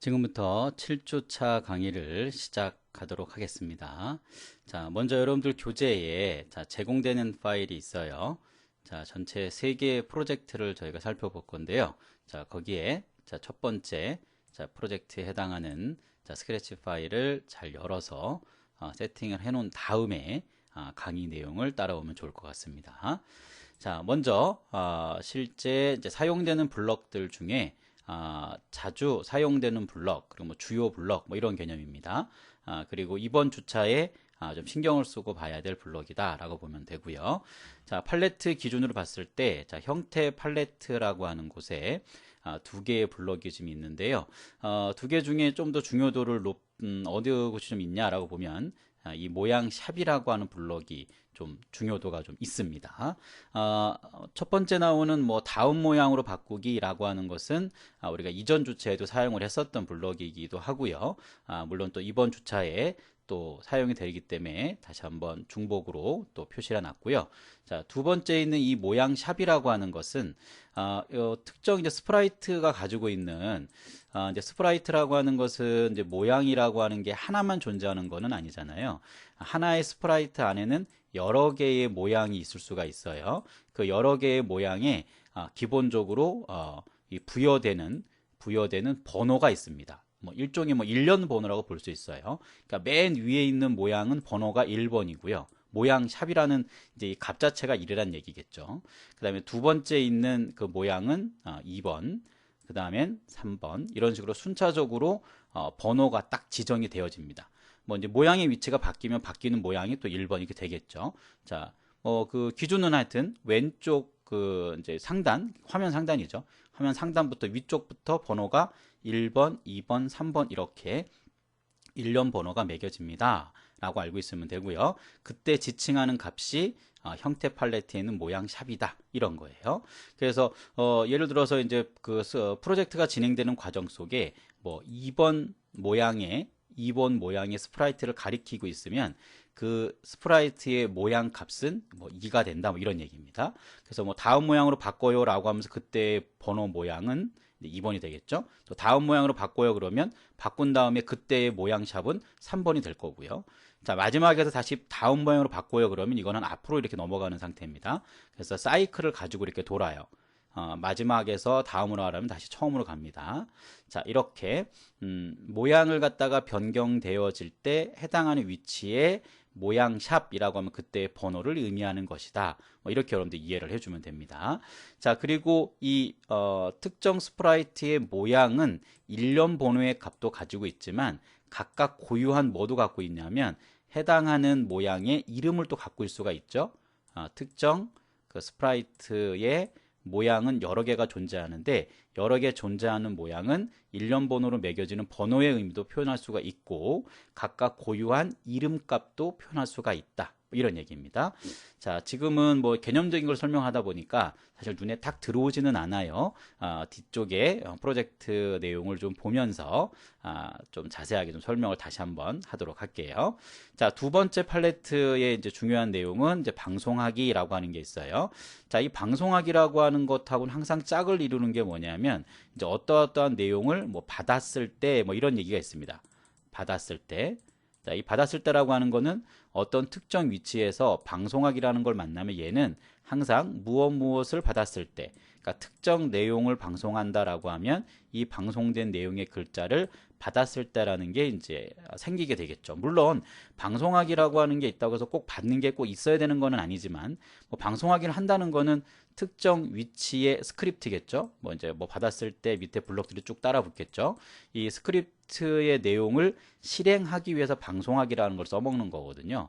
지금부터 7주차 강의를 시작하도록 하겠습니다. 자, 먼저 여러분들 교재에 제공되는 파일이 있어요. 자, 전체 3개의 프로젝트를 저희가 살펴볼 건데요. 자, 거기에 첫 번째 프로젝트에 해당하는 스크래치 파일을 잘 열어서 세팅을 해 놓은 다음에 강의 내용을 따라오면 좋을 것 같습니다. 자, 먼저 실제 이제 사용되는 블럭들 중에 자주 사용되는 블럭, 그리고 뭐 주요 블럭, 뭐 이런 개념입니다. 그리고 이번 주차에 좀 신경을 쓰고 봐야 될 블럭이다 라고 보면 되고요. 자, 팔레트 기준으로 봤을 때, 형태 팔레트라고 하는 곳에 2개의 블럭이 좀 있는데요. 2개 중에 좀 더 중요도를 어디 곳이 좀 있냐라고 보면, 이 모양 샵이라고 하는 블럭이 좀 중요도가 좀 있습니다. 첫 번째 나오는 뭐 다음 모양으로 바꾸기라고 하는 것은 우리가 이전 주차에도 사용을 했었던 블럭이기도 하고요. 물론 또 이번 주차에 또 사용이 되기 때문에 다시 한번 중복으로 또 표시를 해놨고요. 자, 두 번째 있는 이 모양 샵이라고 하는 것은 특정 이제 스프라이트가 가지고 있는 이제 스프라이트라고 하는 것은 이제 모양이라고 하는 게 하나만 존재하는 것은 아니잖아요. 하나의 스프라이트 안에는 여러 개의 모양이 있을 수가 있어요. 그 여러 개의 모양에 기본적으로 이 부여되는 번호가 있습니다. 뭐 일종의 뭐 일련 번호라고 볼 수 있어요. 그러니까 맨 위에 있는 모양은 번호가 1번이고요. 모양 샵이라는 이제 이 값 자체가 1이라는 얘기겠죠. 그 다음에 두 번째 있는 그 모양은 2번, 그 다음엔 3번, 이런 식으로 순차적으로 번호가 딱 지정이 되어집니다. 뭐 이제 모양의 위치가 바뀌면 바뀌는 모양이 또 1번 이렇게 되겠죠. 자, 그 기준은 하여튼 왼쪽 그 이제 상단, 화면 상단이죠. 화면 상단부터 위쪽부터 번호가 1번, 2번, 3번 이렇게 일련 번호가 매겨집니다 라고 알고 있으면 되고요. 그때 지칭하는 값이 형태 팔레트에 있는 모양 샵이다 이런 거예요. 그래서 예를 들어서 이제 그 프로젝트가 진행되는 과정 속에 뭐 2번 모양의 스프라이트를 가리키고 있으면 그 스프라이트의 모양 값은 뭐 2가 된다 뭐 이런 얘기입니다. 그래서 뭐 다음 모양으로 바꿔요 라고 하면서 그때 번호 모양은 2번이 되겠죠. 또 다음 모양으로 바꿔요 그러면 바꾼 다음에 그때의 모양 샵은 3번이 될 거고요. 자, 마지막에서 다시 다음 모양으로 바꿔요 그러면 이거는 앞으로 이렇게 넘어가는 상태입니다. 그래서 사이클을 가지고 이렇게 돌아요. 마지막에서 다음으로 하려면 다시 처음으로 갑니다. 자, 이렇게 모양을 갖다가 변경되어질 때 해당하는 위치에 모양 샵이라고 하면 그때의 번호를 의미하는 것이다. 뭐 이렇게 여러분들 이해를 해주면 됩니다. 자, 그리고 이 특정 스프라이트의 모양은 일련 번호의 값도 가지고 있지만 각각 고유한 뭐도 갖고 있냐면 해당하는 모양의 이름을 또 갖고 있을 수가 있죠. 특정 그 스프라이트의 모양은 여러 개가 존재하는데 여러 개 존재하는 모양은 일련 번호로 매겨지는 번호의 의미도 표현할 수가 있고 각각 고유한 이름값도 표현할 수가 있다. 이런 얘기입니다. 자, 지금은 뭐 개념적인 걸 설명하다 보니까 사실 눈에 딱 들어오지는 않아요. 뒤쪽에 프로젝트 내용을 좀 보면서 좀 자세하게 좀 설명을 다시 한번 하도록 할게요. 자, 두 번째 팔레트의 이제 중요한 내용은 이제 방송하기라고 하는 게 있어요. 자, 이 방송하기라고 하는 것하고는 항상 짝을 이루는 게 뭐냐면 이제 어떠한 내용을 뭐 받았을 때 뭐 이런 얘기가 있습니다. 받았을 때. 자, 이 받았을 때라고 하는 거는 어떤 특정 위치에서 방송하기라는 걸 만나면 얘는 항상 무엇을 받았을 때, 그러니까 특정 내용을 방송한다라고 하면 이 방송된 내용의 글자를 받았을 때라는 게 이제 생기게 되겠죠. 물론 방송하기라고 하는 게 있다고 해서 꼭 받는 게 꼭 있어야 되는 거는 아니지만 뭐 방송하기를 한다는 거는 특정 위치의 스크립트겠죠. 뭐 이제 뭐 받았을 때 밑에 블록들이 쭉 따라 붙겠죠. 이 스크립트의 내용을 실행하기 위해서 방송하기라는 걸 써먹는 거거든요.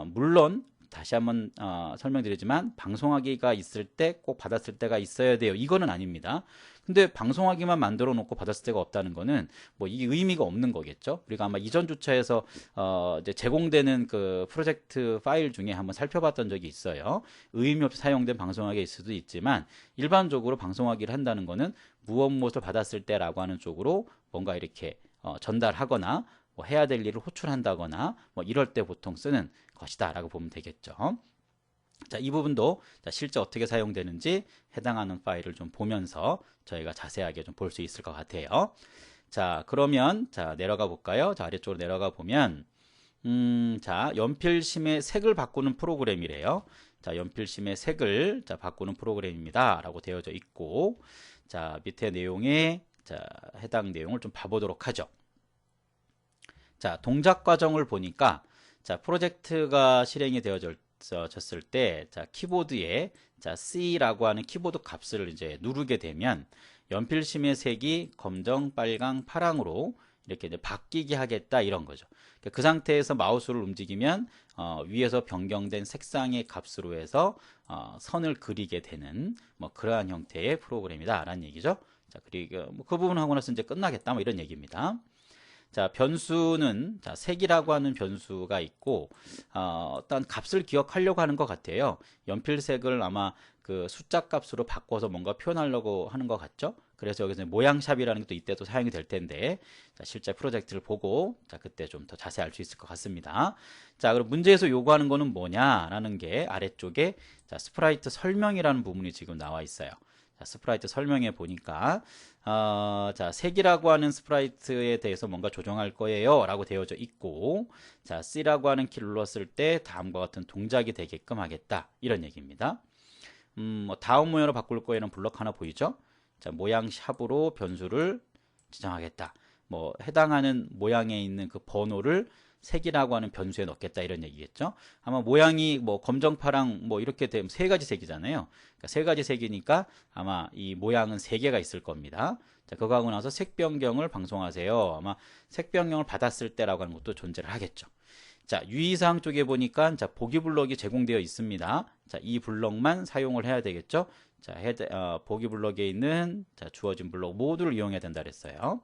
물론 다시 한번 설명드리지만 방송하기가 있을 때 꼭 받았을 때가 있어야 돼요. 이거는 아닙니다. 근데 방송하기만 만들어 놓고 받았을 때가 없다는 거는 뭐 이게 의미가 없는 거겠죠. 우리가 아마 이전 주차에서 이제 제공되는 그 프로젝트 파일 중에 한번 살펴봤던 적이 있어요. 의미 없이 사용된 방송하기일 수도 있지만 일반적으로 방송하기를 한다는 거는 무엇을 받았을 때라고 하는 쪽으로 뭔가 이렇게 전달하거나 뭐 해야 될 일을 호출한다거나 뭐 이럴 때 보통 쓰는 것이다 라고 보면 되겠죠. 자, 이 부분도 실제 어떻게 사용되는지 해당하는 파일을 좀 보면서 저희가 자세하게 좀 볼 수 있을 것 같아요. 자, 그러면 자, 내려가 볼까요? 자, 아래쪽으로 내려가 보면 자, 연필심의 색을 바꾸는 프로그램이래요. 자, 연필심의 색을 자, 바꾸는 프로그램입니다. 라고 되어져 있고, 자, 밑에 내용에 자, 해당 내용을 좀 봐보도록 하죠. 자, 동작 과정을 보니까 자, 프로젝트가 실행이 되어졌을 때 자, 키보드에 자, C라고 하는 키보드 값을 이제 누르게 되면 연필심의 색이 검정, 빨강, 파랑으로 이렇게 이제 바뀌게 하겠다 이런 거죠. 그 상태에서 마우스를 움직이면 위에서 변경된 색상의 값으로 해서 선을 그리게 되는 뭐 그러한 형태의 프로그램이다 라는 얘기죠. 자, 그리고 뭐그 부분 하고 나서 이제 끝나겠다 뭐 이런 얘기입니다. 자, 변수는 자, 색이라고 하는 변수가 있고 어떤 값을 기억하려고 하는 것 같아요. 연필색을 아마 그 숫자 값으로 바꿔서 뭔가 표현하려고 하는 것 같죠? 그래서 여기서 모양샵이라는 것도 이때도 사용이 될 텐데 자, 실제 프로젝트를 보고 자, 그때 좀 더 자세히 알 수 있을 것 같습니다. 자, 그럼 문제에서 요구하는 거는 뭐냐라는 게 아래쪽에 자, 스프라이트 설명이라는 부분이 지금 나와 있어요. 자, 스프라이트 설명에 보니까 자, 색이라고 하는 스프라이트에 대해서 뭔가 조정할 거예요 라고 되어져 있고 자, C라고 하는 키를 눌렀을 때 다음과 같은 동작이 되게끔 하겠다 이런 얘기입니다. 뭐 다음 모양으로 바꿀 거에는 블럭 하나 보이죠? 자, 모양 샵으로 변수를 지정하겠다. 뭐 해당하는 모양에 있는 그 번호를 색이라고 하는 변수에 넣겠다 이런 얘기겠죠. 아마 모양이 뭐 검정, 파랑 뭐 이렇게 되면 세 가지 색이잖아요. 그러니까 세 가지 색이니까 아마 이 모양은 세 개가 있을 겁니다. 자, 그거 하고 나서 색 변경을 방송하세요. 아마 색 변경을 받았을 때라고 하는 것도 존재를 하겠죠. 자, 유의사항 쪽에 보니까 자, 보기 블럭이 제공되어 있습니다. 자, 이 블럭만 사용을 해야 되겠죠. 자, 보기 블럭에 있는 자, 주어진 블럭 모두를 이용해야 된다 그랬어요.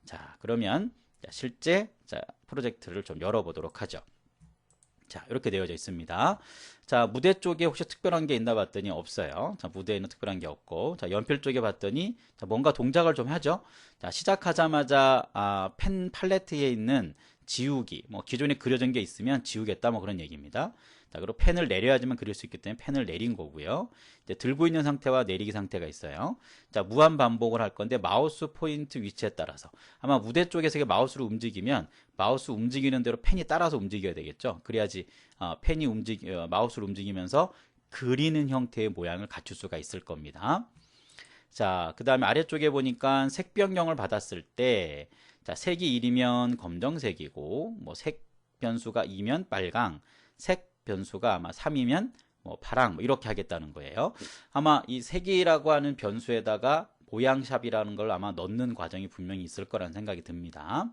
자, 그러면 자, 실제 자, 프로젝트를 좀 열어보도록 하죠. 자, 이렇게 되어져 있습니다. 자, 무대 쪽에 혹시 특별한 게 있나 봤더니 없어요. 자, 무대에는 특별한 게 없고, 자, 연필 쪽에 봤더니 자, 뭔가 동작을 좀 하죠. 자, 시작하자마자 펜 팔레트에 있는 지우기, 뭐 기존에 그려진 게 있으면 지우겠다 뭐 그런 얘기입니다. 자, 그리고 펜을 내려야지만 그릴 수 있기 때문에 펜을 내린 거고요. 이제 들고 있는 상태와 내리기 상태가 있어요. 자, 무한 반복을 할 건데 마우스 포인트 위치에 따라서 아마 무대 쪽에서 마우스를 움직이면 마우스 움직이는 대로 펜이 따라서 움직여야 되겠죠. 그래야지 펜이 마우스를 움직이면서 그리는 형태의 모양을 갖출 수가 있을 겁니다. 자, 그 다음에 아래쪽에 보니까 색 변경을 받았을 때 자, 색이 1이면 검정색이고 뭐 색 변수가 2면 빨강, 색 변수가 아마 3이면 뭐 파랑 뭐 이렇게 하겠다는 거예요. 아마 이 색이라고 하는 변수에다가 모양샵이라는 걸 아마 넣는 과정이 분명히 있을 거라는 생각이 듭니다.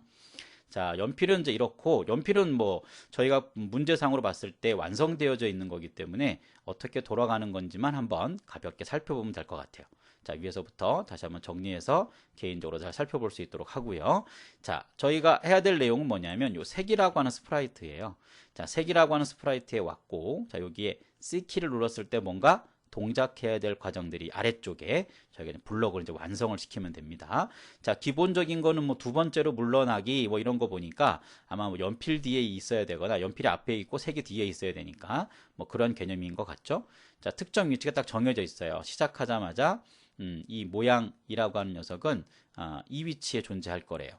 자, 연필은 이제 이렇고 연필은 뭐 저희가 문제상으로 봤을 때 완성되어져 있는 거기 때문에 어떻게 돌아가는 건지만 한번 가볍게 살펴보면 될 것 같아요. 자, 위에서부터 다시 한번 정리해서 개인적으로 잘 살펴볼 수 있도록 하고요. 자, 저희가 해야 될 내용은 뭐냐면 요 색이라고 하는 스프라이트예요. 자, 색이라고 하는 스프라이트에 왔고 자, 여기에 C키를 눌렀을 때 뭔가 동작해야 될 과정들이 아래쪽에 저희가 블럭을 이제 완성을 시키면 됩니다. 자, 기본적인 거는 뭐 두 번째로 물러나기 뭐 이런 거 보니까 아마 뭐 연필 뒤에 있어야 되거나 연필이 앞에 있고 색이 뒤에 있어야 되니까 뭐 그런 개념인 것 같죠. 자, 특정 위치가 딱 정해져 있어요. 시작하자마자 이 모양이라고 하는 녀석은 이 위치에 존재할 거래요.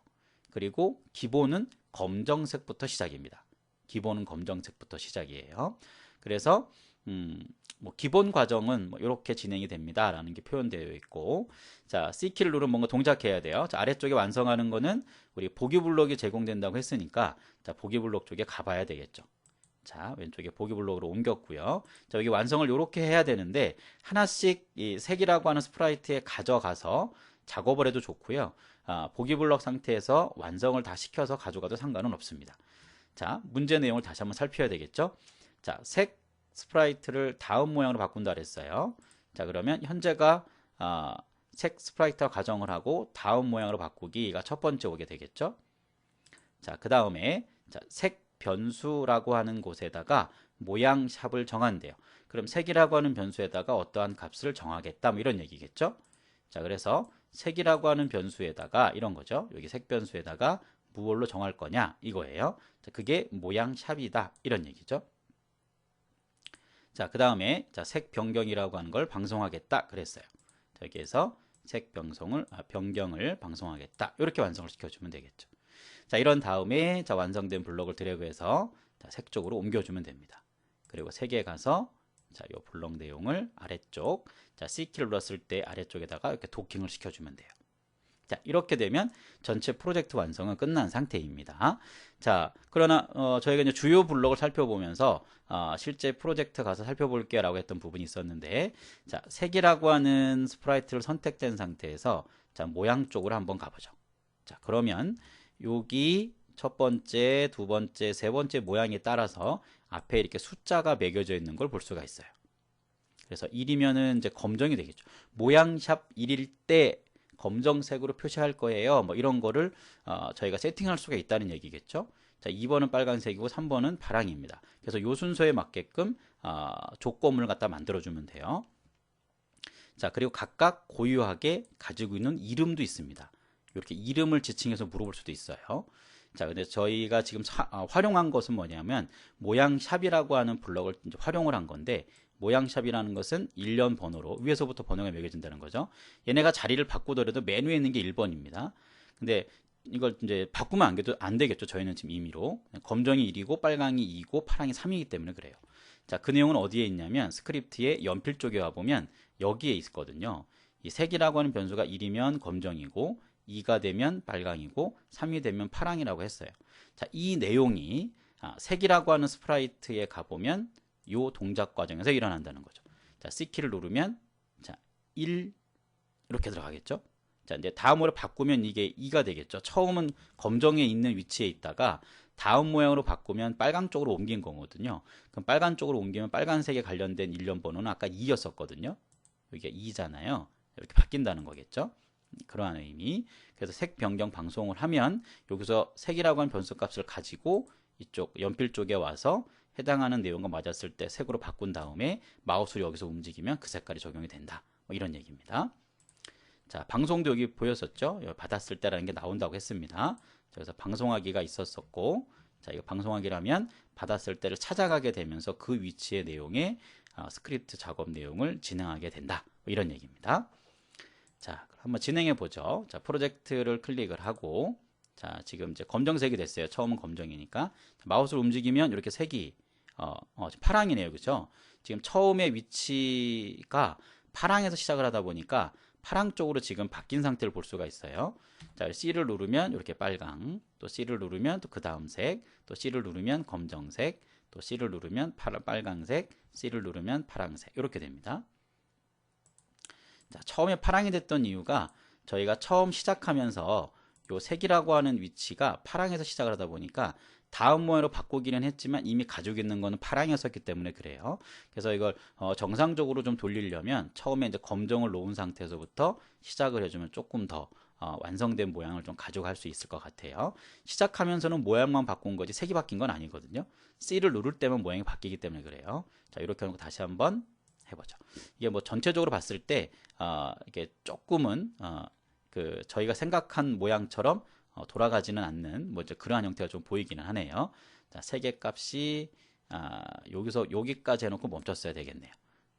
그리고 기본은 검정색부터 시작입니다. 기본은 검정색부터 시작이에요. 그래서 뭐 기본 과정은 뭐 이렇게 진행이 됩니다 라는 게 표현되어 있고 자, C키를 누르면 뭔가 동작해야 돼요. 자, 아래쪽에 완성하는 거는 우리 보기 블록이 제공된다고 했으니까 자, 보기 블록 쪽에 가봐야 되겠죠. 자, 왼쪽에 보기 블록으로 옮겼고요. 자, 여기 완성을 이렇게 해야 되는데 하나씩 이 색이라고 하는 스프라이트에 가져가서 작업을 해도 좋고요. 보기 블록 상태에서 완성을 다 시켜서 가져가도 상관은 없습니다. 자, 문제 내용을 다시 한번 살펴야 되겠죠. 자, 색 스프라이트를 다음 모양으로 바꾼다 그랬어요. 자, 그러면 현재가 색 스프라이트와 가정을 하고 다음 모양으로 바꾸기가 첫 번째 오게 되겠죠. 자, 그 다음에 색 변수라고 하는 곳에다가 모양 샵을 정한대요. 그럼 색이라고 하는 변수에다가 어떠한 값을 정하겠다 뭐 이런 얘기겠죠. 자, 그래서 색이라고 하는 변수에다가 이런 거죠. 여기 색 변수에다가 무엇로 정할 거냐 이거예요. 자, 그게 모양 샵이다 이런 얘기죠. 자, 그 다음에 색 변경이라고 하는 걸 방송하겠다 그랬어요. 자, 여기에서 색 변경을 방송하겠다. 이렇게 완성을 시켜주면 되겠죠. 자, 이런 다음에 자, 완성된 블록을 드래그해서 자, 색 쪽으로 옮겨주면 됩니다. 그리고 색에 가서 자, 요 블록 내용을 아래쪽, 자, C키를 눌렀을 때 아래쪽에다가 이렇게 도킹을 시켜주면 돼요. 자, 이렇게 되면 전체 프로젝트 완성은 끝난 상태입니다. 자, 그러나 저희가 이제 주요 블록을 살펴보면서 실제 프로젝트 가서 살펴볼게요 라고 했던 부분이 있었는데, 자, 색이라고 하는 스프라이트를 선택된 상태에서 자, 모양 쪽으로 한번 가보죠. 자, 그러면 여기 첫 번째, 두 번째, 세 번째 모양에 따라서 앞에 이렇게 숫자가 매겨져 있는 걸 볼 수가 있어요. 그래서 1이면은 이제 검정이 되겠죠. 모양샵 1일 때 검정색으로 표시할 거예요. 뭐 이런 거를 저희가 세팅할 수가 있다는 얘기겠죠. 자, 2번은 빨간색이고 3번은 파랑입니다. 그래서 요 순서에 맞게끔 조건문을 갖다 만들어주면 돼요. 자, 그리고 각각 고유하게 가지고 있는 이름도 있습니다. 이렇게 이름을 지칭해서 물어볼 수도 있어요. 자, 근데 저희가 지금 활용한 것은 뭐냐면 모양샵이라고 하는 블럭을 이제 활용을 한 건데, 모양샵이라는 것은 일련 번호로 위에서부터 번호가 매겨진다는 거죠. 얘네가 자리를 바꾸더라도 맨 위에 있는 게 1번입니다. 근데 이걸 이제 바꾸면 안 되겠죠. 저희는 지금 임의로 검정이 1이고 빨강이 2고 파랑이 3이기 때문에 그래요. 자, 그 내용은 어디에 있냐면 스크립트의 연필 쪽에 와보면 여기에 있거든요. 이 색이라고 하는 변수가 1이면 검정이고 2가 되면 빨강이고 3이 되면 파랑이라고 했어요. 자, 이 내용이 색이라고 하는 스프라이트에 가보면 요 동작 과정에서 일어난다는 거죠. 자, C키를 누르면 자, 1 이렇게 들어가겠죠. 자, 이제 다음으로 바꾸면 이게 2가 되겠죠. 처음은 검정에 있는 위치에 있다가 다음 모양으로 바꾸면 빨강 쪽으로 옮긴 거거든요. 그럼 빨간 쪽으로 옮기면 빨간색에 관련된 일련 번호는 아까 2였었거든요. 여기가 2잖아요. 이렇게 바뀐다는 거겠죠. 그러한 의미. 그래서 색 변경 방송을 하면 여기서 색이라고 하는 변수 값을 가지고 이쪽 연필 쪽에 와서 해당하는 내용과 맞았을 때 색으로 바꾼 다음에 마우스를 여기서 움직이면 그 색깔이 적용이 된다. 뭐 이런 얘기입니다. 자, 방송도 여기 보였었죠? 여기 받았을 때라는 게 나온다고 했습니다. 그래서 방송하기가 있었었고, 자, 이거 방송하기라면 받았을 때를 찾아가게 되면서 그 위치의 내용에 스크립트 작업 내용을 진행하게 된다. 뭐 이런 얘기입니다. 자, 한번 진행해 보죠. 자, 프로젝트를 클릭을 하고, 자, 지금 이제 검정색이 됐어요. 처음은 검정이니까. 마우스를 움직이면 이렇게 색이 파랑이네요. 그죠? 지금 처음에 위치가 파랑에서 시작을 하다 보니까 파랑 쪽으로 지금 바뀐 상태를 볼 수가 있어요. 자, C를 누르면 이렇게 빨강, 또 C를 누르면 또 그 다음 색, 또 C를 누르면 검정색, 또 C를 누르면 빨강색, C를 누르면 파랑색 이렇게 됩니다. 자, 처음에 파랑이 됐던 이유가 저희가 처음 시작하면서 요 색이라고 하는 위치가 파랑에서 시작을 하다 보니까 다음 모양으로 바꾸기는 했지만 이미 가지고 있는 거는 파랑이었었기 때문에 그래요. 그래서 이걸 정상적으로 좀 돌리려면 처음에 이제 검정을 놓은 상태에서부터 시작을 해주면 조금 더 완성된 모양을 좀 가져갈 수 있을 것 같아요. 시작하면서는 모양만 바꾼 거지 색이 바뀐 건 아니거든요. C를 누를 때만 모양이 바뀌기 때문에 그래요. 자, 이렇게 하고 다시 한번 해보죠. 이게 뭐 전체적으로 봤을 때 이게 조금은 저희가 생각한 모양처럼 돌아가지는 않는 뭐 이제 그러한 형태가 좀 보이기는 하네요. 자, 색의 값이 여기서 여기까지 해놓고 멈췄어야 되겠네요.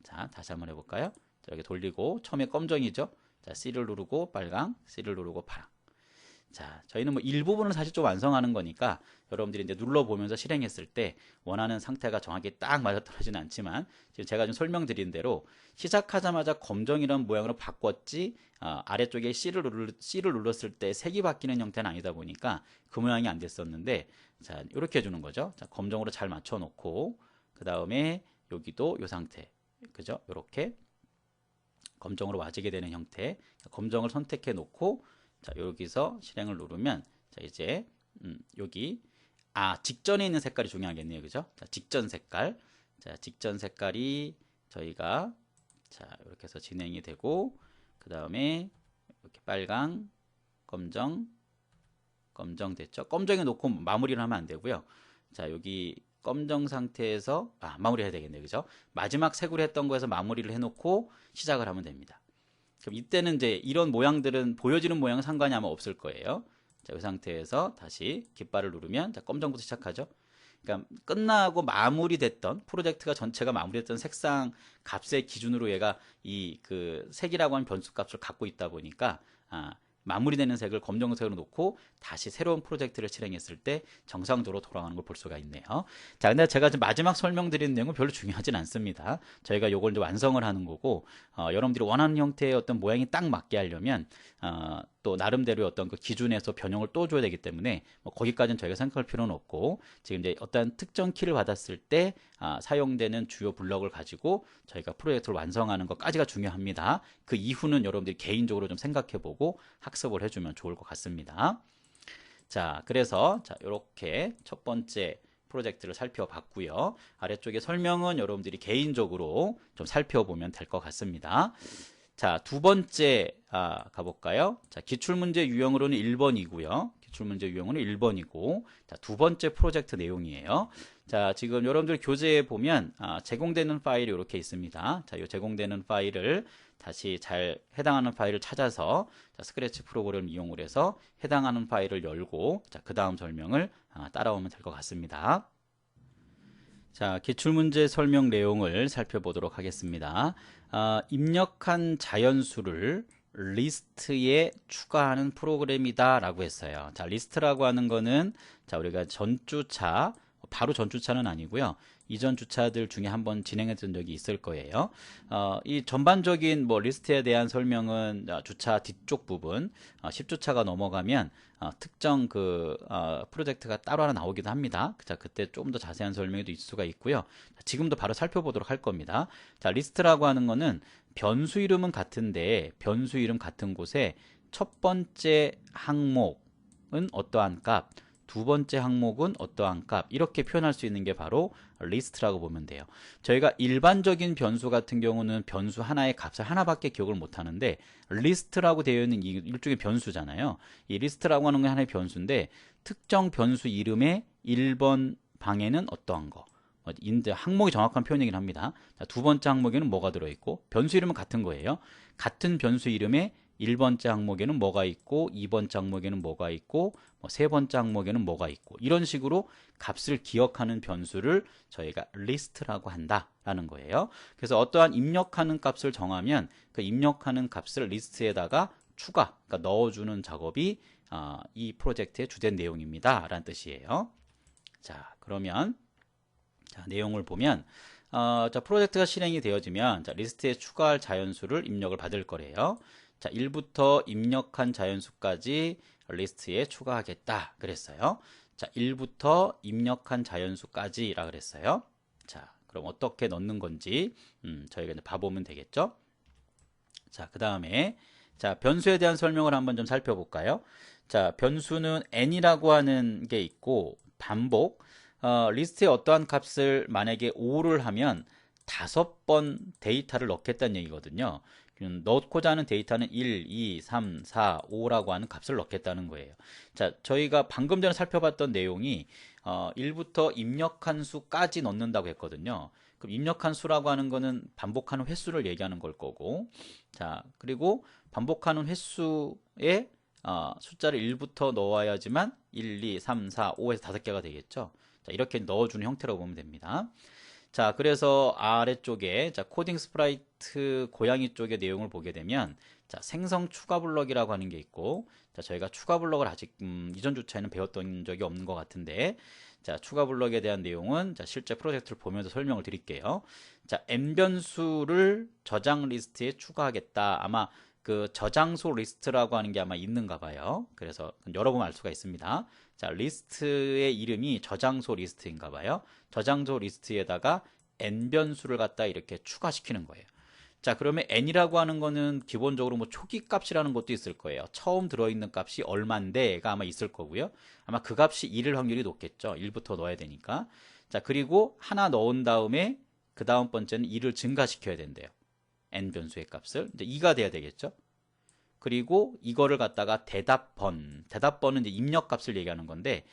자, 다시 한번 해볼까요? 자, 여기 돌리고 처음에 검정이죠. 자, C를 누르고 빨강, C를 누르고 파랑. 자, 저희는 뭐 일부분을 사실 좀 완성하는 거니까 여러분들이 이제 눌러보면서 실행했을 때 원하는 상태가 정확히 딱 맞아떨어지는 않지만 지금 제가 좀 설명드린 대로 시작하자마자 검정이라는 모양으로 바꿨지 아래쪽에 C를 눌렀을 때 색이 바뀌는 형태는 아니다 보니까 그 모양이 안 됐었는데, 자, 이렇게 해주는 거죠. 자, 검정으로 잘 맞춰놓고 그 다음에 여기도 이 상태, 그죠? 이렇게 검정으로 와지게 되는 형태, 검정을 선택해 놓고 자, 여기서 실행을 누르면 자, 이제 여기 직전에 있는 색깔이 중요하겠네요. 그죠? 자, 직전 색깔. 자, 직전 색깔이 저희가 자, 이렇게 해서 진행이 되고 그다음에 이렇게 빨강, 검정 됐죠? 검정에 놓고 마무리를 하면 안 되고요. 자, 여기 검정 상태에서 마무리해야 되겠네요. 그죠? 마지막 색으로 했던 거에서 마무리를 해 놓고 시작을 하면 됩니다. 그럼 이때는 이제 이런 모양들은 보여지는 모양은 상관이 아마 없을 거예요. 자, 이 상태에서 다시 깃발을 누르면 자, 검정부터 시작하죠. 그러니까 끝나고 마무리됐던 프로젝트가 전체가 마무리됐던 색상 값의 기준으로 얘가 이 그 색이라고 하는 변수 값을 갖고 있다 보니까 마무리되는 색을 검정색으로 놓고 다시 새로운 프로젝트를 실행했을 때 정상적으로 돌아가는 걸 볼 수가 있네요. 자, 근데 제가 지금 마지막 설명드리는 내용은 별로 중요하진 않습니다. 저희가 요걸 이제 완성을 하는 거고, 여러분들이 원하는 형태의 어떤 모양이 딱 맞게 하려면, 또 나름대로 어떤 그 기준에서 변형을 또 줘야 되기 때문에 뭐 거기까지는 저희가 생각할 필요는 없고, 지금 이제 어떤 특정 키를 받았을 때 사용되는 주요 블럭을 가지고 저희가 프로젝트를 완성하는 것까지가 중요합니다. 그 이후는 여러분들이 개인적으로 좀 생각해보고 학습을 해주면 좋을 것 같습니다. 자, 그래서 이렇게 첫 번째 프로젝트를 살펴봤고요. 아래쪽에 설명은 여러분들이 개인적으로 좀 살펴보면 될 것 같습니다. 자, 두 번째 가볼까요? 자, 기출문제 유형으로는 1번이고요. 기출문제 유형은 1번이고, 자, 두 번째 프로젝트 내용이에요. 자, 지금 여러분들 교재에 보면 제공되는 파일이 이렇게 있습니다. 자, 이 제공되는 파일을 다시 잘 해당하는 파일을 찾아서 스크래치 프로그램을 이용을 해서 해당하는 파일을 열고, 자, 그 다음 설명을 따라오면 될 것 같습니다. 자, 기출문제 설명 내용을 살펴보도록 하겠습니다. 입력한 자연수를 리스트에 추가하는 프로그램이다 라고 했어요. 자, 리스트라고 하는 거는 자, 우리가 전주차, 바로 전주차는 아니고요. 이전 주차들 중에 한번 진행했던 적이 있을 거예요. 이 전반적인 뭐 리스트에 대한 설명은 주차 뒤쪽 부분, 10주차가 넘어가면 특정 그 프로젝트가 따로 하나 나오기도 합니다. 자, 그때 조금 더 자세한 설명이 있을 수가 있고요. 지금도 바로 살펴보도록 할 겁니다. 자, 리스트라고 하는 거는 변수 이름은 같은데 변수 이름 같은 곳에 첫 번째 항목은 어떠한 값, 두 번째 항목은 어떠한 값, 이렇게 표현할 수 있는 게 바로 리스트라고 보면 돼요. 저희가 일반적인 변수 같은 경우는 변수 하나의 값을 하나밖에 기억을 못 하는데, 리스트라고 되어 있는 이 일종의 변수잖아요. 이 리스트라고 하는 게 하나의 변수인데, 특정 변수 이름의 1번 방에는 어떠한 거, 항목이 정확한 표현이긴 합니다. 자, 두 번째 항목에는 뭐가 들어있고, 변수 이름은 같은 거예요. 같은 변수 이름에 1번째 항목에는 뭐가 있고, 2번째 항목에는 뭐가 있고, 세 번째 항목에는 뭐가 있고, 이런 식으로 값을 기억하는 변수를 저희가 리스트라고 한다라는 거예요. 그래서 어떠한 입력하는 값을 정하면 그 입력하는 값을 리스트에다가 추가, 그러니까 넣어주는 작업이 이 프로젝트의 주된 내용입니다 라는 뜻이에요. 자, 그러면 내용을 보면 자, 프로젝트가 실행이 되어지면 리스트에 추가할 자연수를 입력을 받을 거래요. 자, 1부터 입력한 자연수까지 리스트에 추가하겠다 그랬어요. 자, 1부터 입력한 자연수까지라 그랬어요. 자, 그럼 어떻게 넣는 건지 저희가 이제 봐보면 되겠죠. 자, 그 다음에 자, 변수에 대한 설명을 한번 좀 살펴볼까요? 자, 변수는 n이라고 하는 게 있고, 반복, 리스트에 어떠한 값을 만약에 5를 하면 5번 데이터를 넣겠다는 얘기거든요. 넣고자 하는 데이터는 1, 2, 3, 4, 5라고 하는 값을 넣겠다는 거예요. 자, 저희가 방금 전에 살펴봤던 내용이 1부터 입력한 수까지 넣는다고 했거든요. 그럼 입력한 수라고 하는 거는 반복하는 횟수를 얘기하는 걸 거고, 자, 그리고 반복하는 횟수에 숫자를 1부터 넣어야지만 1, 2, 3, 4, 5에서 5개가 되겠죠. 자, 이렇게 넣어주는 형태라고 보면 됩니다. 자, 그래서 아래쪽에 자, 코딩 스프라이트 고양이 쪽의 내용을 보게 되면 자, 생성 추가 블럭이라고 하는 게 있고, 자, 저희가 추가 블럭을 아직 이전 주차에는 배웠던 적이 없는 것 같은데, 자, 추가 블럭에 대한 내용은 자, 실제 프로젝트를 보면서 설명을 드릴게요. 자, n 변수를 저장 리스트에 추가하겠다. 아마 그 저장소 리스트라고 하는 게 아마 있는가 봐요. 그래서 열어보면 알 수가 있습니다. 자, 리스트의 이름이 저장소 리스트인가 봐요. 저장소 리스트에다가 n 변수를 갖다 이렇게 추가시키는 거예요. 자, 그러면 n이라고 하는 거는 기본적으로 뭐 초기 값이라는 것도 있을 거예요. 처음 들어있는 값이 얼만데가 아마 있을 거고요. 아마 그 값이 1일 확률이 높겠죠. 1부터 넣어야 되니까. 자, 그리고 하나 넣은 다음에 그 다음 번째는 1을 증가시켜야 된대요. n 변수의 값을. 이제 2가 돼야 되겠죠. 그리고 이거를 갖다가 대답번은 이제 입력 값을 얘기하는 건데,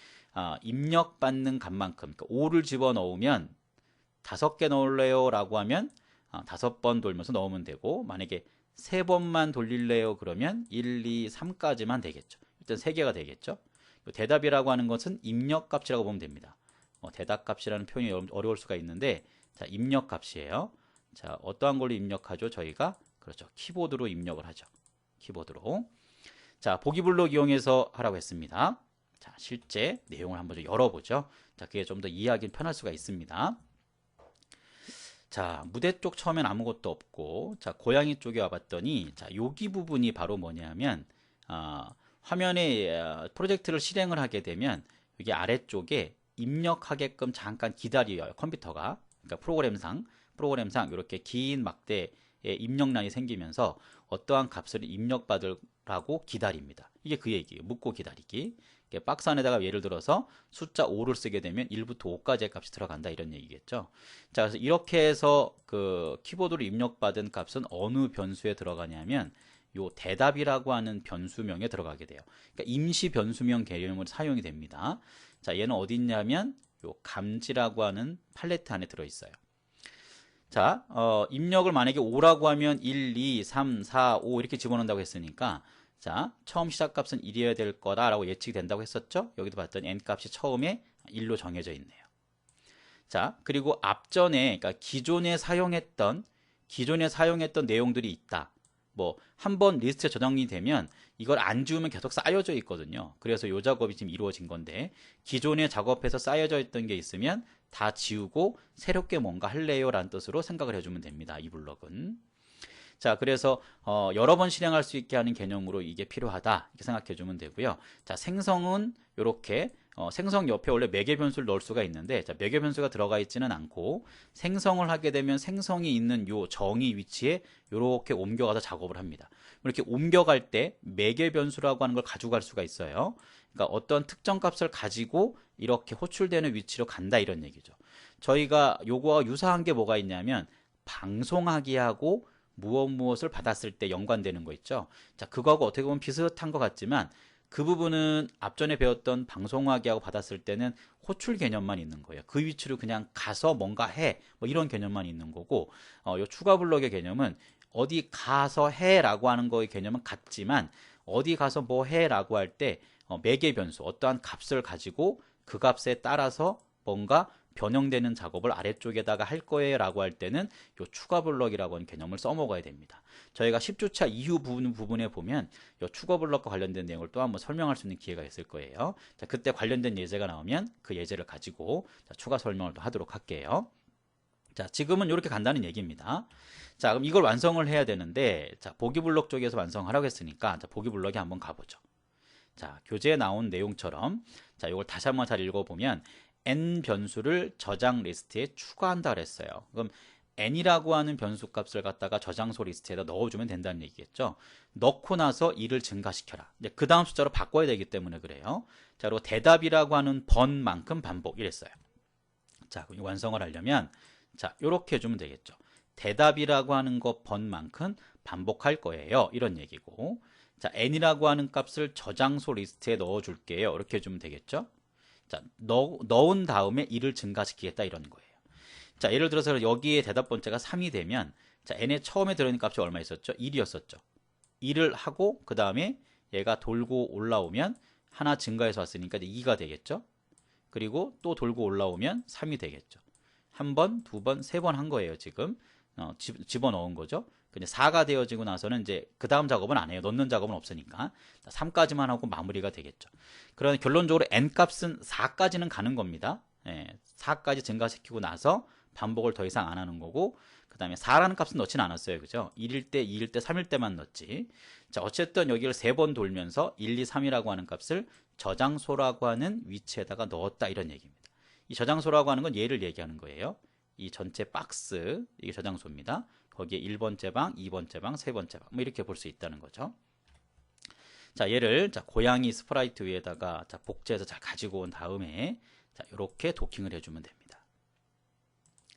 입력받는 값만큼, 그러니까 5를 집어넣으면 5개 넣을래요? 라고 하면 5번 돌면서 넣으면 되고, 만약에 3번만 돌릴래요? 그러면 1, 2, 3까지만 되겠죠. 일단 3개가 되겠죠. 대답이라고 하는 것은 입력 값이라고 보면 됩니다. 대답값이라는 표현이 어려울 수가 있는데, 자, 입력값이에요. 자, 어떠한 걸로 입력하죠? 저희가 그렇죠. 키보드로 입력을 하죠. 키보드로. 자, 보기 블록 이용해서 하라고 했습니다. 자, 실제 내용을 한번 좀 열어보죠. 자, 그게 좀 더 이해하기 편할 수가 있습니다. 자, 무대 쪽 처음엔 아무것도 없고, 자, 고양이 쪽에 와봤더니, 자, 여기 부분이 바로 뭐냐면, 화면에 프로젝트를 실행을 하게 되면, 여기 아래쪽에 입력하게끔 잠깐 기다려요, 컴퓨터가. 그러니까 프로그램상 이렇게 긴 막대의 입력란이 생기면서 어떠한 값을 입력받으라고 기다립니다. 이게 그 얘기예요. 묻고 기다리기. 박스 안에다가 예를 들어서 숫자 5를 쓰게 되면 1부터 5까지의 값이 들어간다 이런 얘기겠죠. 자, 그래서 이렇게 해서 그 키보드로 입력받은 값은 어느 변수에 들어가냐면 요 대답이라고 하는 변수명에 들어가게 돼요. 그러니까 임시 변수명 개념으로 사용이 됩니다. 자, 얘는 어디 있냐면 요 감지라고 하는 팔레트 안에 들어 있어요. 자, 입력을 만약에 5라고 하면 1, 2, 3, 4, 5 이렇게 집어넣는다고 했으니까, 자, 처음 시작값은 1이어야 될 거다라고 예측이 된다고 했었죠? 여기도 봤더니 n값이 처음에 1로 정해져 있네요. 자, 그리고 앞전에, 그러니까 기존에 사용했던 내용들이 있다. 뭐, 한번 리스트에 저장이 되면 이걸 안 지우면 계속 쌓여져 있거든요. 그래서 이 작업이 지금 이루어진 건데, 기존에 작업해서 쌓여져 있던 게 있으면 다 지우고 새롭게 뭔가 할래요? 라는 뜻으로 생각을 해주면 됩니다. 이 블럭은. 자, 그래서 여러 번 실행할 수 있게 하는 개념으로 이게 필요하다 이렇게 생각해 주면 되고요. 자, 생성은 이렇게 생성 옆에 원래 매개 변수를 넣을 수가 있는데, 자, 매개 변수가 들어가 있지는 않고 생성을 하게 되면 생성이 있는 요 정의 위치에 이렇게 옮겨가서 작업을 합니다. 이렇게 옮겨갈 때 매개 변수라고 하는 걸 가져갈 수가 있어요. 그러니까 어떤 특정 값을 가지고 이렇게 호출되는 위치로 간다 이런 얘기죠. 저희가 요거와 유사한 게 뭐가 있냐면 방송하기하고 무엇을 받았을 때 연관되는 거 있죠. 자, 그거하고 어떻게 보면 비슷한 것 같지만 그 부분은 앞전에 배웠던 방송하기하고 받았을 때는 호출 개념만 있는 거예요. 그 위치로 그냥 가서 뭔가 해, 뭐 이런 개념만 있는 거고, 요 추가 블럭의 개념은 어디 가서 해라고 하는 거의 개념은 같지만 어디 가서 뭐 해라고 할 때 매개 변수, 어떠한 값을 가지고 그 값에 따라서 뭔가 변형되는 작업을 아래쪽에다가 할 거예요 라고 할 때는 요 추가 블럭이라고 하는 개념을 써먹어야 됩니다. 저희가 10주차 이후 부분에 보면 요 추가 블럭과 관련된 내용을 또 한번 설명할 수 있는 기회가 있을 거예요. 자, 그때 관련된 예제가 나오면 그 예제를 가지고 추가 설명을 또 하도록 할게요. 자, 지금은 이렇게 간다는 얘기입니다. 자, 그럼 이걸 완성을 해야 되는데, 자, 보기 블럭 쪽에서 완성하라고 했으니까, 자, 보기 블럭에 한번 가보죠. 자, 교재에 나온 내용처럼, 자, 이걸 다시 한번 잘 읽어보면, n 변수를 저장 리스트에 추가한다 그랬어요. 그럼 n이라고 하는 변수 값을 갖다가 저장소 리스트에다 넣어주면 된다는 얘기겠죠. 넣고 나서 2를 증가시켜라. 그 다음 숫자로 바꿔야 되기 때문에 그래요. 자, 그리고 대답이라고 하는 번만큼 반복 이랬어요. 자, 완성을 하려면, 자, 이렇게 해주면 되겠죠. 대답이라고 하는 거 번만큼 반복할 거예요. 이런 얘기고. 자, n이라고 하는 값을 저장소 리스트에 넣어줄게요. 이렇게 해주면 되겠죠. 자, 넣은 다음에 1을 증가시키겠다 이런 거예요. 자, 예를 들어서 여기에 대답 번째가 3이 되면, 자, n에 처음에 들어있는 값이 얼마 있었죠? 1이었었죠. 1을 하고 그 다음에 얘가 돌고 올라오면 하나 증가해서 왔으니까 이제 2가 되겠죠. 그리고 또 돌고 올라오면 3이 되겠죠. 한 번, 두 번, 세 번 한 거예요, 지금. 집어넣은 거죠. 근데 4가 되어지고 나서는 이제 그 다음 작업은 안 해요. 넣는 작업은 없으니까. 3까지만 하고 마무리가 되겠죠. 그러면 결론적으로 n값은 4까지는 가는 겁니다. 4까지 증가시키고 나서 반복을 더 이상 안 하는 거고, 그 다음에 4라는 값은 넣진 않았어요. 그죠? 1일 때, 2일 때, 3일 때만 넣었지. 자, 어쨌든 여기를 3번 돌면서 1, 2, 3이라고 하는 값을 저장소라고 하는 위치에다가 넣었다 이런 얘기입니다. 이 저장소라고 하는 건 얘를 얘기하는 거예요. 이 전체 박스, 이게 저장소입니다. 거기에 1번째 방, 2번째 방, 3번째 방, 뭐 이렇게 볼 수 있다는 거죠. 자, 얘를 고양이 스프라이트 위에다가 복제해서 잘 가지고 온 다음에 이렇게 도킹을 해주면 됩니다.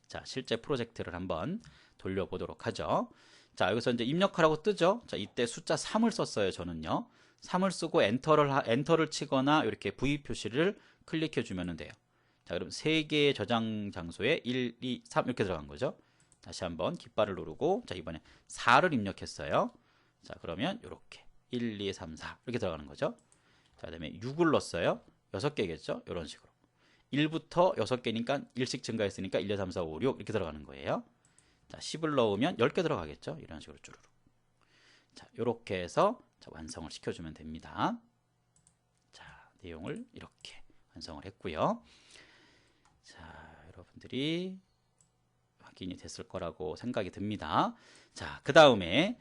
자, 실제 프로젝트를 한번 돌려보도록 하죠. 자, 여기서 이제 입력하라고 뜨죠. 자, 이때 숫자 3을 썼어요. 저는요. 3을 쓰고 엔터를 치거나 이렇게 V 표시를 클릭해 주면 돼요. 자, 그럼 3개의 저장 장소에 1, 2, 3 이렇게 들어간 거죠. 다시 한번 깃발을 누르고, 자, 이번에 4를 입력했어요. 자, 그러면 이렇게 1, 2, 3, 4 이렇게 들어가는 거죠. 자, 그 다음에 6을 넣었어요. 6개겠죠. 이런 식으로. 1부터 6개니까 1씩 증가했으니까 1, 2, 3, 4, 5, 6 이렇게 들어가는 거예요. 자, 10을 넣으면 10개 들어가겠죠. 이런 식으로 쭈루루. 자, 이렇게 해서 자, 완성을 시켜주면 됩니다. 자, 내용을 이렇게 완성을 했고요. 자, 여러분들이 확인이 됐을 거라고 생각이 듭니다. 자, 그 다음에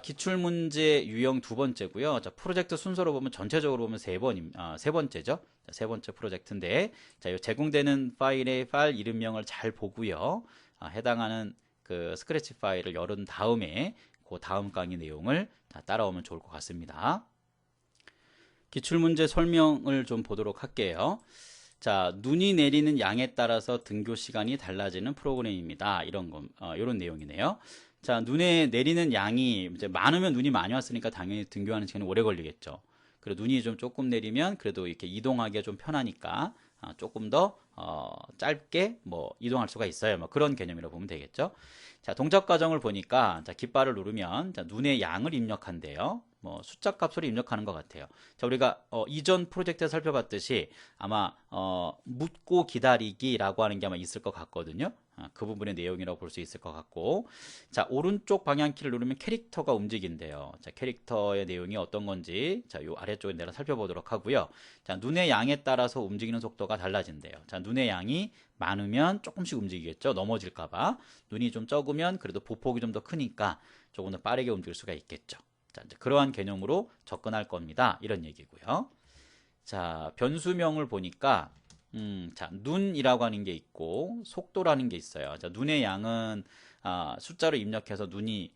기출문제 유형 두 번째고요. 자, 프로젝트 순서로 보면 전체적으로 보면 세 번째죠. 자, 세 번째 프로젝트인데, 자, 이 제공되는 파일의 파일 이름명을 잘 보고요. 해당하는 그 스크래치 파일을 열은 다음에 그 다음 강의 내용을 따라오면 좋을 것 같습니다. 기출문제 설명을 좀 보도록 할게요. 자, 눈이 내리는 양에 따라서 등교 시간이 달라지는 프로그램입니다. 이런 내용이네요. 자, 눈에 내리는 양이 이제 많으면 눈이 많이 왔으니까 당연히 등교하는 시간이 오래 걸리겠죠. 그리고 눈이 좀 조금 내리면 그래도 이렇게 이동하기가 좀 편하니까 조금 더 짧게 뭐 이동할 수가 있어요. 뭐 그런 개념이라고 보면 되겠죠. 자, 동작 과정을 보니까 자, 깃발을 누르면 자, 눈의 양을 입력한대요. 뭐 숫자 값으로 입력하는 것 같아요. 자, 우리가 이전 프로젝트에 살펴봤듯이 아마 묻고 기다리기라고 하는 게 아마 있을 것 같거든요. 그 부분의 내용이라고 볼 수 있을 것 같고, 자, 오른쪽 방향키를 누르면 캐릭터가 움직인대요. 자, 캐릭터의 내용이 어떤 건지 자, 요 아래쪽에 내가 살펴보도록 하고요. 자, 눈의 양에 따라서 움직이는 속도가 달라진대요. 자, 눈의 양이 많으면 조금씩 움직이겠죠. 넘어질까봐. 눈이 좀 적으면 그래도 보폭이 좀 더 크니까 조금 더 빠르게 움직일 수가 있겠죠. 자, 이제 그러한 개념으로 접근할 겁니다. 이런 얘기고요. 자, 변수명을 보니까 자, 눈이라고 하는 게 있고 속도라는 게 있어요. 자, 눈의 양은 숫자로 입력해서 눈이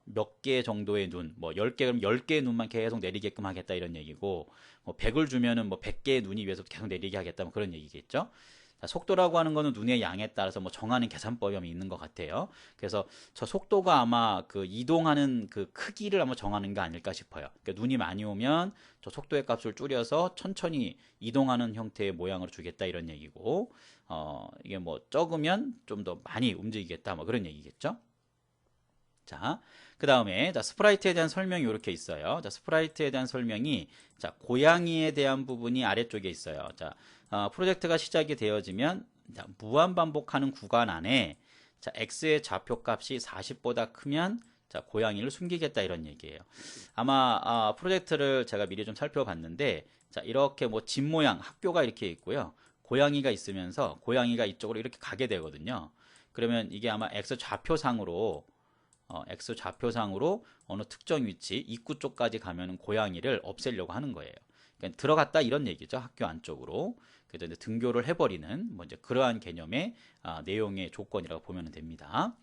몇 개 정도의 눈, 뭐 10개, 그럼 10개의 눈만 계속 내리게끔 하겠다 이런 얘기고, 뭐 100을 주면은 뭐 100개의 눈이 위에서 계속 내리게 하겠다 뭐 그런 얘기겠죠. 자, 속도라고 하는 거는 눈의 양에 따라서 뭐 정하는 계산법이 있는 것 같아요. 그래서 저 속도가 아마 그 이동하는 그 크기를 아마 정하는 게 아닐까 싶어요. 그러니까 눈이 많이 오면 저 속도의 값을 줄여서 천천히 이동하는 형태의 모양으로 주겠다 이런 얘기고, 이게 뭐 적으면 좀 더 많이 움직이겠다 뭐 그런 얘기겠죠. 자, 그 다음에 자, 스프라이트에 대한 설명이 이렇게 있어요. 자, 스프라이트에 대한 설명이 자, 고양이에 대한 부분이 아래쪽에 있어요. 자, 프로젝트가 시작이 되어지면 자, 무한 반복하는 구간 안에 자, x의 좌표값이 40보다 크면 자, 고양이를 숨기겠다 이런 얘기예요. 아마 프로젝트를 제가 미리 좀 살펴봤는데 자, 이렇게 뭐 집 모양 학교가 이렇게 있고요. 고양이가 있으면서 고양이가 이쪽으로 이렇게 가게 되거든요. 그러면 이게 아마 x 좌표상으로 어느 특정 위치 입구 쪽까지 가면은 고양이를 없애려고 하는 거예요. 그러니까 들어갔다 이런 얘기죠. 학교 안쪽으로. 그래서 이제 등교를 해버리는 뭐 이제 그러한 개념의 내용의 조건이라고 보면 됩니다.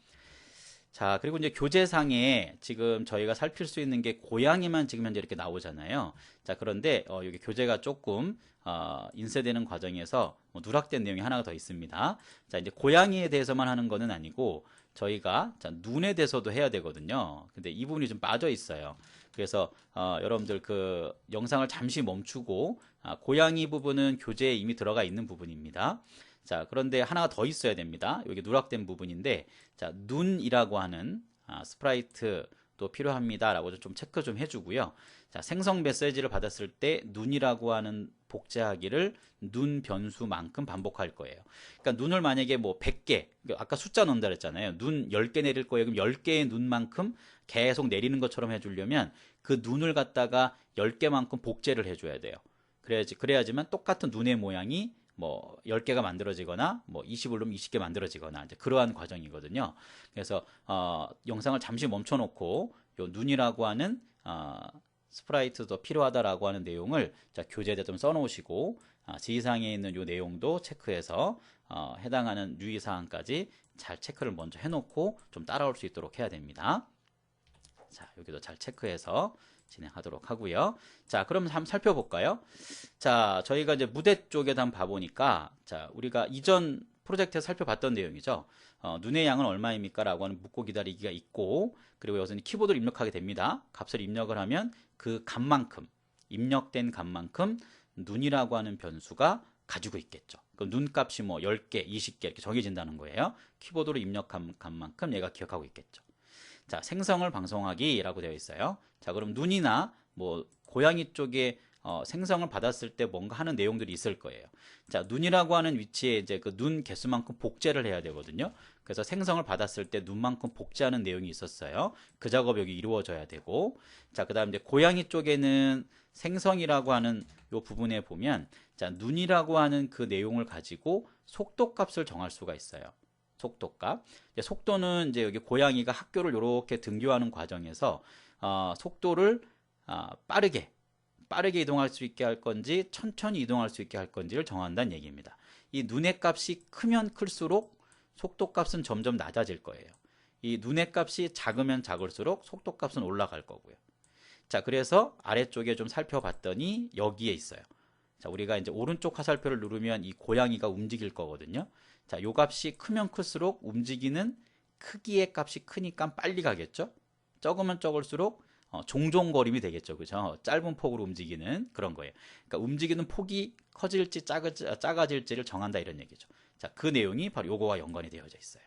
자, 그리고 이제 교재상에 지금 저희가 살필 수 있는 게 고양이만 지금 현재 이렇게 나오잖아요. 자, 그런데 여기 교재가 조금 인쇄되는 과정에서 뭐 누락된 내용이 하나가 더 있습니다. 자, 이제 고양이에 대해서만 하는 거는 아니고 저희가 자, 눈에 대해서도 해야 되거든요. 근데 이 부분이 좀 빠져 있어요. 그래서 여러분들 그 영상을 잠시 멈추고 고양이 부분은 교재에 이미 들어가 있는 부분입니다. 자, 그런데 하나가 더 있어야 됩니다. 여기 누락된 부분인데 자, 눈이라고 하는 스프라이트도 필요합니다 라고 좀 체크 좀 해주고요. 자, 생성 메시지를 받았을 때 눈이라고 하는 복제하기를 눈 변수만큼 반복할 거예요. 그러니까 눈을 만약에 뭐 100개, 아까 숫자 넣는다 그랬잖아요. 눈 10개 내릴 거예요. 그럼 10개의 눈만큼 계속 내리는 것처럼 해주려면 그 눈을 갖다가 10개만큼 복제를 해줘야 돼요. 그래야지만 똑같은 눈의 모양이 뭐 10개가 만들어지거나 뭐 20을 넣으면 20개 만들어지거나 이제 그러한 과정이거든요. 그래서 영상을 잠시 멈춰 놓고 요 눈이라고 하는 스프라이트도 필요하다라고 하는 내용을 자, 교재에다 좀 써놓으시고 지시사항에 있는 요 내용도 체크해서 해당하는 유의사항까지 잘 체크를 먼저 해놓고 좀 따라올 수 있도록 해야 됩니다. 자, 여기도 잘 체크해서 진행하도록 하고요. 자, 그럼 한번 살펴볼까요? 자, 저희가 이제 무대 쪽에다 한번 봐보니까 자, 우리가 이전 프로젝트에서 살펴봤던 내용이죠. 눈의 양은 얼마입니까? 라고 하는 묻고 기다리기가 있고, 그리고 여기서는 키보드를 입력하게 됩니다. 값을 입력을 하면 그 값만큼, 입력된 값만큼 눈이라고 하는 변수가 가지고 있겠죠. 그럼 눈 값이 뭐 10개, 20개 이렇게 정해진다는 거예요. 키보드로 입력한 값만큼 얘가 기억하고 있겠죠. 자, 생성을 방송하기라고 되어 있어요. 자, 그럼 눈이나 뭐 고양이 쪽에 생성을 받았을 때 뭔가 하는 내용들이 있을 거예요. 자, 눈이라고 하는 위치에 이제 그 눈 개수만큼 복제를 해야 되거든요. 그래서 생성을 받았을 때 눈만큼 복제하는 내용이 있었어요. 그 작업 여기 이루어져야 되고, 자, 그 다음 이제 고양이 쪽에는 생성이라고 하는 요 부분에 보면, 자, 눈이라고 하는 그 내용을 가지고 속도 값을 정할 수가 있어요. 속도값. 속도는 이제 여기 고양이가 학교를 이렇게 등교하는 과정에서 속도를 빠르게 이동할 수 있게 할 건지 천천히 이동할 수 있게 할 건지를 정한다는 얘기입니다. 이 눈의 값이 크면 클수록 속도 값은 점점 낮아질 거예요. 이 눈의 값이 작으면 작을수록 속도 값은 올라갈 거고요. 자, 그래서 아래쪽에 좀 살펴봤더니 여기에 있어요. 자, 우리가 이제 오른쪽 화살표를 누르면 이 고양이가 움직일 거거든요. 자, 요 값이 크면 클수록 움직이는 크기의 값이 크니까 빨리 가겠죠. 적으면 적을수록 종종거림이 되겠죠. 그죠? 짧은 폭으로 움직이는 그런 거예요. 그러니까 움직이는 폭이 커질지 작아질지를 정한다 이런 얘기죠. 자, 그 내용이 바로 요거와 연관이 되어져 있어요.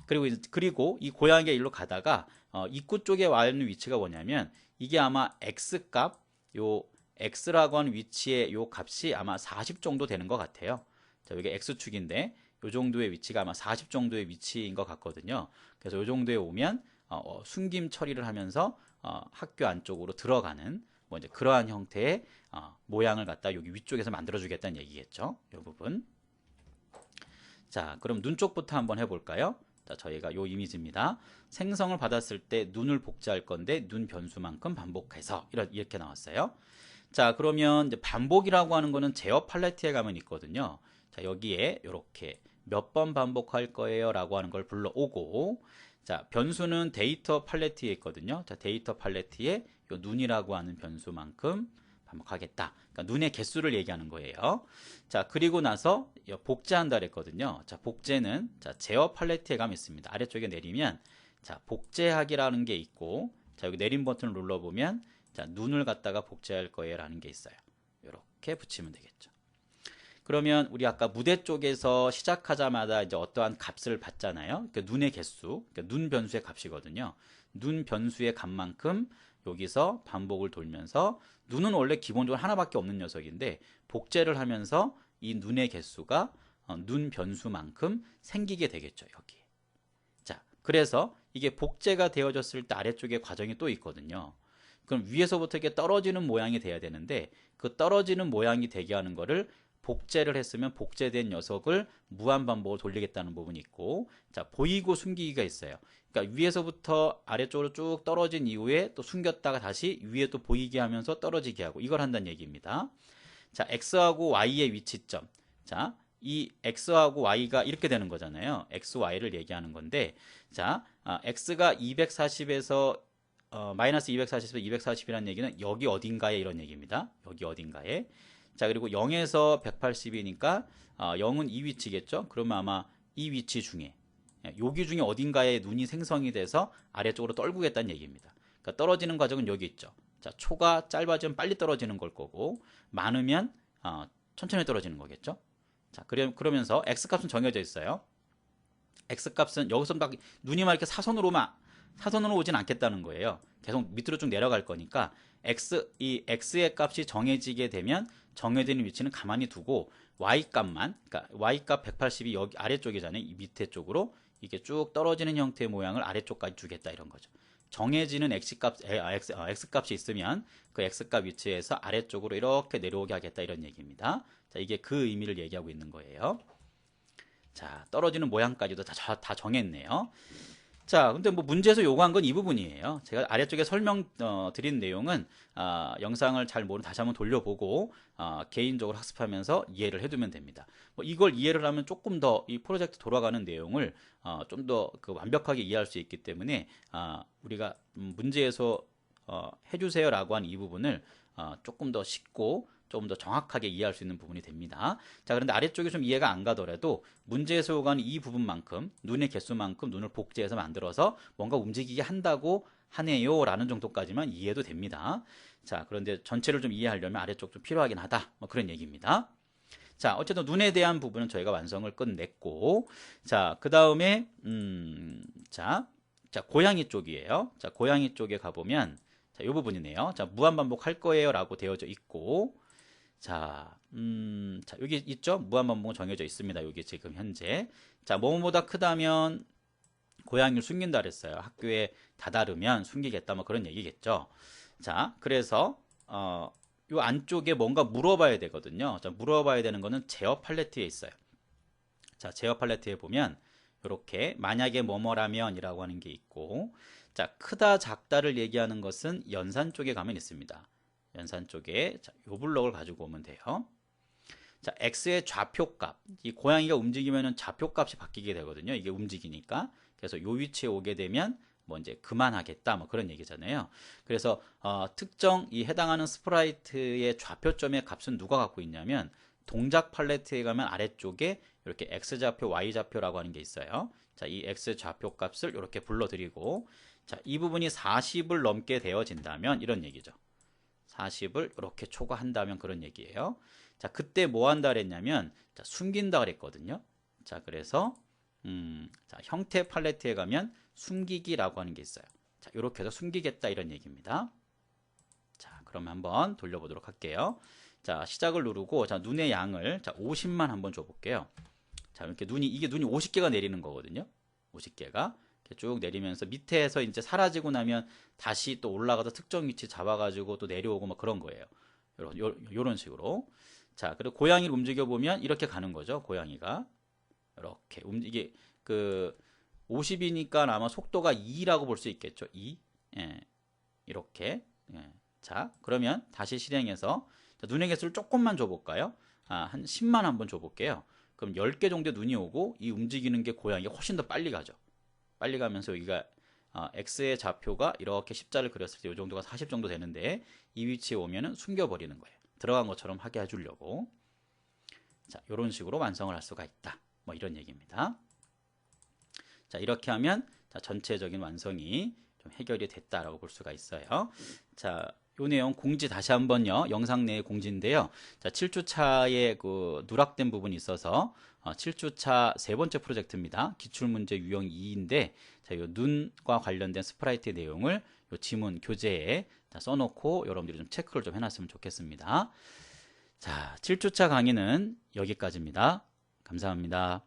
그리고 이 고양이가 일로 가다가 입구 쪽에 와 있는 위치가 뭐냐면 이게 아마 x값, 요 x라고 하는 위치의 요 값이 아마 40 정도 되는 것 같아요. 자, 여기 x축인데 요 정도의 위치가 아마 40 정도의 위치인 것 같거든요. 그래서 요 정도에 오면 숨김 처리를 하면서 학교 안쪽으로 들어가는 뭐 이제 그러한 형태의 모양을 갖다 여기 위쪽에서 만들어 주겠다는 얘기겠죠. 이 부분. 자, 그럼 눈 쪽부터 한번 해볼까요? 자, 저희가 요 이미지입니다. 생성을 받았을 때 눈을 복제할 건데 눈 변수만큼 반복해서 이렇게 나왔어요. 자, 그러면 이제 반복이라고 하는 거는 제어 팔레트에 가면 있거든요. 자, 여기에 이렇게 몇 번 반복할 거예요 라고 하는 걸 불러오고, 자, 변수는 데이터 팔레트에 있거든요. 자, 데이터 팔레트에 요 눈이라고 하는 변수만큼 반복하겠다. 그러니까 눈의 개수를 얘기하는 거예요. 자, 그리고 나서 복제한다 그랬거든요. 자, 복제는 자, 제어 팔레트에 가면 있습니다. 아래쪽에 내리면 자, 복제하기라는 게 있고, 자, 여기 내림 버튼을 눌러보면 자, 눈을 갖다가 복제할 거예요 라는 게 있어요. 이렇게 붙이면 되겠죠. 그러면 우리 아까 무대 쪽에서 시작하자마자 이제 어떠한 값을 받잖아요. 그러니까 눈의 개수, 그러니까 눈 변수의 값이거든요. 눈 변수의 값만큼 여기서 반복을 돌면서 눈은 원래 기본적으로 하나밖에 없는 녀석인데 복제를 하면서 이 눈의 개수가 눈 변수만큼 생기게 되겠죠. 여기에. 자, 그래서 이게 복제가 되어졌을 때 아래쪽에 과정이 또 있거든요. 그럼 위에서부터 이렇게 떨어지는 모양이 돼야 되는데 그 떨어지는 모양이 되게 하는 거를 복제를 했으면 복제된 녀석을 무한반복으로 돌리겠다는 부분이 있고, 자, 보이고 숨기기가 있어요. 그러니까 위에서부터 아래쪽으로 쭉 떨어진 이후에 또 숨겼다가 다시 위에 또 보이게 하면서 떨어지게 하고, 이걸 한다는 얘기입니다. 자, x하고 y의 위치점. 자, 이 x하고 y가 이렇게 되는 거잖아요. x, y를 얘기하는 건데, 자, x가 240에서 마이너스 240에서 240이라는 얘기는 여기 어딘가에 이런 얘기입니다. 여기 어딘가에. 자, 그리고 0에서 180이니까 0은 이 위치겠죠. 그러면 아마 이 위치 중에 여기 중에 어딘가에 눈이 생성이 돼서 아래쪽으로 떨구겠다는 얘기입니다. 그러니까 떨어지는 과정은 여기 있죠. 자, 초가 짧아지면 빨리 떨어지는 걸 거고 많으면 천천히 떨어지는 거겠죠. 자, 그러면서 x값은 정해져 있어요. x값은 여기서 막 눈이 막 이렇게 사선으로 오진 않겠다는 거예요. 계속 밑으로 쭉 내려갈 거니까 이 x의 값이 정해지게 되면 정해진 위치는 가만히 두고 y값만, 그러니까 y값 180이 여기 아래쪽이잖아요. 이 밑에 쪽으로 이게 쭉 떨어지는 형태의 모양을 아래쪽까지 주겠다 이런 거죠. 정해지는 x값이 있으면 그 x값 위치에서 아래쪽으로 이렇게 내려오게 하겠다 이런 얘기입니다. 자, 이게 그 의미를 얘기하고 있는 거예요. 자, 떨어지는 모양까지도 다 정했네요. 자, 근데 뭐 문제에서 요구한 건 이 부분이에요. 제가 아래쪽에 드린 내용은 영상을 잘 모르는 다시 한번 돌려보고 개인적으로 학습하면서 이해를 해두면 됩니다. 뭐 이걸 이해를 하면 조금 더 이 프로젝트 돌아가는 내용을 좀 더 완벽하게 이해할 수 있기 때문에 우리가 문제에서 해주세요라고 한 이 부분을 조금 더 쉽고 좀 더 정확하게 이해할 수 있는 부분이 됩니다. 자, 그런데 아래쪽이 좀 이해가 안 가더라도 문제에서 요구하는 이 부분만큼 눈의 개수만큼 눈을 복제해서 만들어서 뭔가 움직이게 한다고 하네요 라는 정도까지만 이해도 됩니다. 자, 그런데 전체를 좀 이해하려면 아래쪽 좀 필요하긴 하다, 뭐 그런 얘기입니다. 자, 어쨌든 눈에 대한 부분은 저희가 완성을 끝냈고, 자, 그 다음에 자, 고양이 쪽이에요. 자, 고양이 쪽에 가보면 자, 이 부분이네요. 자, 무한반복 할 거예요 라고 되어져 있고, 자, 자, 여기 있죠? 무한반복은 정해져 있습니다. 여기 지금 현재. 자, 뭐뭐보다 크다면 고양이를 숨긴다 그랬어요. 학교에 다다르면 숨기겠다 뭐 그런 얘기겠죠. 자, 그래서 요 안쪽에 뭔가 물어봐야 되거든요. 자, 물어봐야 되는 거는 제어 팔레트에 있어요. 자, 제어 팔레트에 보면 이렇게 만약에 뭐뭐라면 이라고 하는 게 있고, 자, 크다 작다를 얘기하는 것은 연산 쪽에 가면 있습니다. 연산 쪽에 자, 요 블럭을 가지고 오면 돼요. 자, x의 좌표값. 이 고양이가 움직이면 좌표값이 바뀌게 되거든요. 이게 움직이니까. 그래서 요 위치에 오게 되면 뭐 이제 그만하겠다 뭐 그런 얘기잖아요. 그래서 특정 이 해당하는 스프라이트의 좌표점의 값은 누가 갖고 있냐면 동작 팔레트에 가면 아래쪽에 이렇게 x좌표, y좌표라고 하는 게 있어요. 자, 이 x좌표 값을 이렇게 불러드리고, 자, 이 부분이 40을 넘게 되어진다면 이런 얘기죠. 40을 이렇게 초과한다면 그런 얘기예요. 자, 그때 뭐 한다 그랬냐면, 자, 숨긴다 그랬거든요. 자, 그래서 자, 형태 팔레트에 가면 숨기기라고 하는 게 있어요. 자, 이렇게 해서 숨기겠다 이런 얘기입니다. 자, 그러면 한번 돌려보도록 할게요. 자, 시작을 누르고, 자, 눈의 양을, 자, 50만 한번 줘볼게요. 자, 이렇게 이게 눈이 50개가 내리는 거거든요. 50개가. 이렇게 쭉 내리면서 밑에서 이제 사라지고 나면 다시 또 올라가서 특정 위치 잡아가지고 또 내려오고 뭐 그런 거예요. 요런 식으로. 자, 그리고 고양이를 움직여보면 이렇게 가는 거죠. 고양이가. 이렇게. 이게, 50이니까 아마 속도가 2라고 볼 수 있겠죠. 2. 예. 이렇게. 예. 자, 그러면 다시 실행해서 자, 눈의 개수를 조금만 줘볼까요? 한 10만 한번 줘볼게요. 그럼 10개 정도 눈이 오고 이 움직이는 게 고양이가 훨씬 더 빨리 가죠. 빨리 가면서 여기가 X의 좌표가 이렇게 십자를 그렸을 때 이 정도가 40 정도 되는데 이 위치에 오면은 숨겨버리는 거예요. 들어간 것처럼 하게 해주려고. 자, 이런 식으로 완성을 할 수가 있다. 뭐 이런 얘기입니다. 자, 이렇게 하면 자, 전체적인 완성이 좀 해결이 됐다라고 볼 수가 있어요. 자, 요 내용 공지 다시 한번요. 영상 내의 공지인데요. 자, 7주차에 그 누락된 부분이 있어서 7주차 세 번째 프로젝트입니다. 기출문제 유형 2인데 자, 요 눈과 관련된 스프라이트 내용을 요 지문 교재에 써놓고 여러분들이 좀 체크를 좀 해놨으면 좋겠습니다. 자, 7주차 강의는 여기까지입니다. 감사합니다.